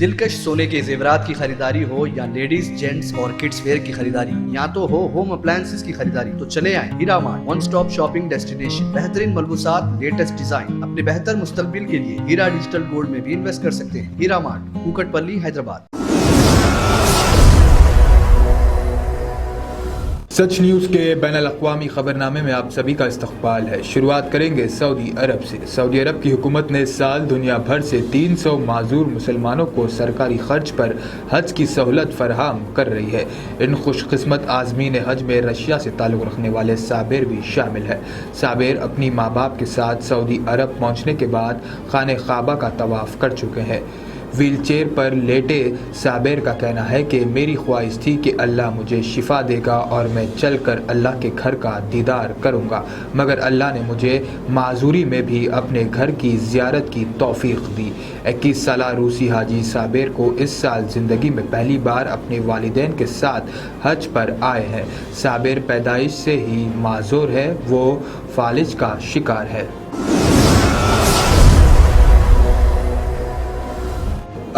دلکش سونے کے زیورات کی خریداری ہو یا لیڈیز جینٹس اور کڈس ویئر کی خریداری یا تو ہو ہوم اپلائنسز کی خریداری تو چلے آئیں Hira Mart, one stop shopping destination. بہترین ملبوسات، لیٹسٹ ڈیزائن، اپنے بہتر مستقبل کے لیے ہیرا ڈیجیٹل گولڈ میں بھی انویسٹ کر سکتے ہیں۔ ہیرا مارٹ، کوکٹ پلی، حیدرآباد۔ سچ نیوز کے بین الاقوامی خبرنامے میں آپ سبھی کا استقبال ہے۔ شروعات کریں گے سعودی عرب سے۔ سعودی عرب کی حکومت نے سال دنیا بھر سے 300 معذور مسلمانوں کو سرکاری خرچ پر حج کی سہولت فراہم کر رہی ہے۔ ان خوش قسمت عازمین حج میں رشیا سے تعلق رکھنے والے صابر بھی شامل ہے۔ صابر اپنی ماں باپ کے ساتھ سعودی عرب پہنچنے کے بعد خانہ کعبہ کا طواف کر چکے ہیں۔ ویل چیئر پر لیٹے صابر کا کہنا ہے کہ میری خواہش تھی کہ اللہ مجھے شفا دے گا اور میں چل کر اللہ کے گھر کا دیدار کروں گا، مگر اللہ نے مجھے معذوری میں بھی اپنے گھر کی زیارت کی توفیق دی۔ 21 سالہ روسی حاجی صابر کو اس سال زندگی میں پہلی بار اپنے والدین کے ساتھ حج پر آئے ہیں۔ صابر پیدائش سے ہی معذور ہے، وہ فالج کا شکار ہے۔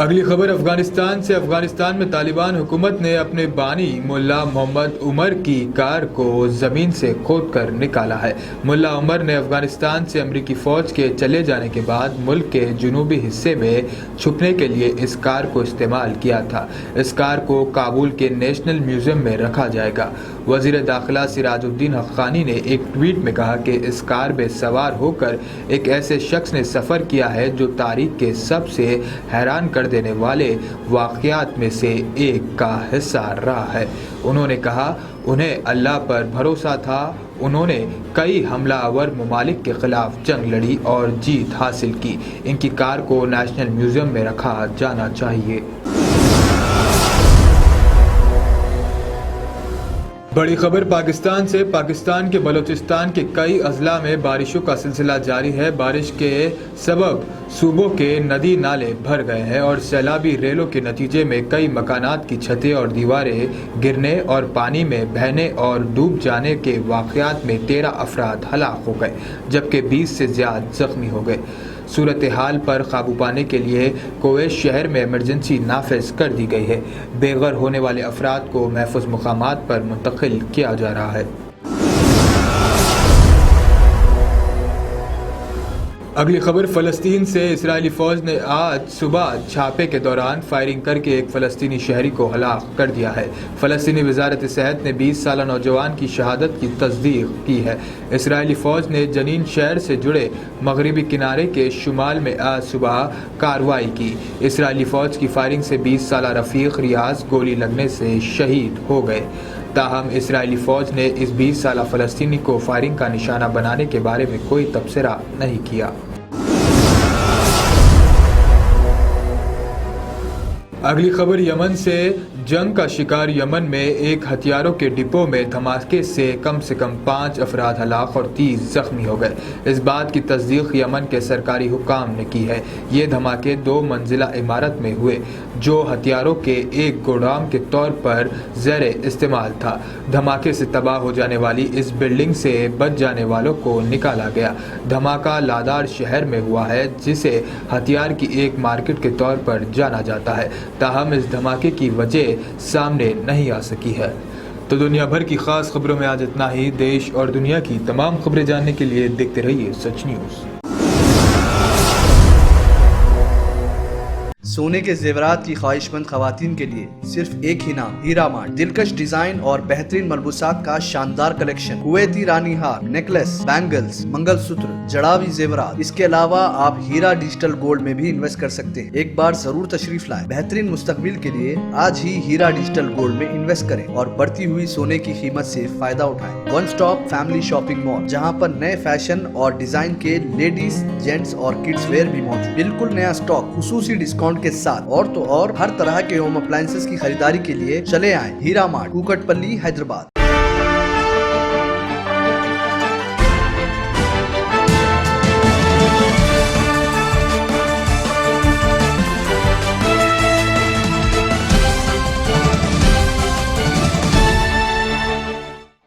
اگلی خبر افغانستان سے۔ افغانستان میں طالبان حکومت نے اپنے بانی ملا محمد عمر کی کار کو زمین سے کھود کر نکالا ہے۔ ملا عمر نے افغانستان سے امریکی فوج کے چلے جانے کے بعد ملک کے جنوبی حصے میں چھپنے کے لیے اس کار کو استعمال کیا تھا۔ اس کار کو کابل کے نیشنل میوزیم میں رکھا جائے گا۔ وزیر داخلہ سراج الدین حقانی نے ایک ٹویٹ میں کہا کہ اس کار میں سوار ہو کر ایک ایسے شخص نے سفر کیا ہے جو تاریخ کے سب سے حیران کر دینے والے واقعات میں سے ایک کا حصہ رہا ہے۔ انہوں نے کہا انہیں اللہ پر بھروسہ تھا، انہوں نے کئی حملہ آور ممالک کے خلاف جنگ لڑی اور جیت حاصل کی۔ ان کی کار کو نیشنل میوزیم میں رکھا جانا چاہیے۔ بڑی خبر پاکستان سے۔ پاکستان کے بلوچستان کے کئی اضلاع میں بارشوں کا سلسلہ جاری ہے۔ بارش کے سبب صوبوں کے ندی نالے بھر گئے ہیں اور سیلابی ریلوں کے نتیجے میں کئی مکانات کی چھتیں اور دیواریں گرنے اور پانی میں بہنے اور ڈوب جانے کے واقعات میں 13 افراد ہلاک ہو گئے جبکہ 20 سے زیادہ زخمی ہو گئے۔ صورتحال پر قابو پانے کے لیے کویت شہر میں ایمرجنسی نافذ کر دی گئی ہے۔ بے گھر ہونے والے افراد کو محفوظ مقامات پر منتقل کیا جا رہا ہے۔ اگلی خبر فلسطین سے۔ اسرائیلی فوج نے آج صبح چھاپے کے دوران فائرنگ کر کے ایک فلسطینی شہری کو ہلاک کر دیا ہے۔ فلسطینی وزارت صحت نے 20 سالہ نوجوان کی شہادت کی تصدیق کی ہے۔ اسرائیلی فوج نے جنین شہر سے جڑے مغربی کنارے کے شمال میں آج صبح کارروائی کی۔ اسرائیلی فوج کی فائرنگ سے 20 سالہ رفیق ریاض گولی لگنے سے شہید ہو گئے۔ تاہم اسرائیلی فوج نے اس 20 سالہ فلسطینی کو فائرنگ کا نشانہ بنانے کے بارے میں کوئی تبصرہ نہیں کیا۔ اگلی خبر یمن سے۔ جنگ کا شکار یمن میں ایک ہتھیاروں کے ڈپو میں دھماکے سے کم 5 افراد ہلاک اور 30 زخمی ہو گئے۔ اس بات کی تصدیق یمن کے سرکاری حکام نے کی ہے۔ یہ دھماکے 2 منزلہ عمارت میں ہوئے جو ہتھیاروں کے ایک گودام کے طور پر زیر استعمال تھا۔ دھماکے سے تباہ ہو جانے والی اس بلڈنگ سے بچ جانے والوں کو نکالا گیا۔ دھماکہ لادار شہر میں ہوا ہے جسے ہتھیار کی ایک مارکیٹ کے طور پر جانا جاتا ہے، تاہم اس دھماکے کی وجہ سامنے نہیں آ سکی ہے۔ تو دنیا بھر کی خاص خبروں میں آج اتنا ہی۔ دیش اور دنیا کی تمام خبریں جاننے کے لیے دیکھتے رہیے سچ نیوز۔ سونے کے زیورات کی خواہش مند خواتین کے لیے صرف ایک ہی نام، ہیرا مارٹ۔ دلکش ڈیزائن اور بہترین ملبوسات کا شاندار کلیکشن، کویتی رانی ہار، نیکلس، بینگلز، منگل سوتر، جڑاوی زیورات۔ اس کے علاوہ آپ ہیرا ڈیجیٹل گولڈ میں بھی انویسٹ کر سکتے ہیں۔ ایک بار ضرور تشریف لائیں۔ بہترین مستقبل کے لیے آج ہی ہیرا ڈیجیٹل گولڈ میں انویسٹ کریں اور بڑھتی ہوئی سونے کی قیمت سے فائدہ اٹھائیں۔ One stop family shopping mall, جہاں پر نئے فیشن اور ڈیزائن کے لیڈیز، جینٹس اور کڈس ویئر بھی موجود۔ بالکل نیا اسٹاک، خصوصی ڈسکاؤنٹ کے ساتھ، اور تو اور ہر طرح کے ہوم اپلائنسز کی خریداری کے لیے چلے آئیں ہیرا مارٹ، کوکٹ پلی، حیدرآباد۔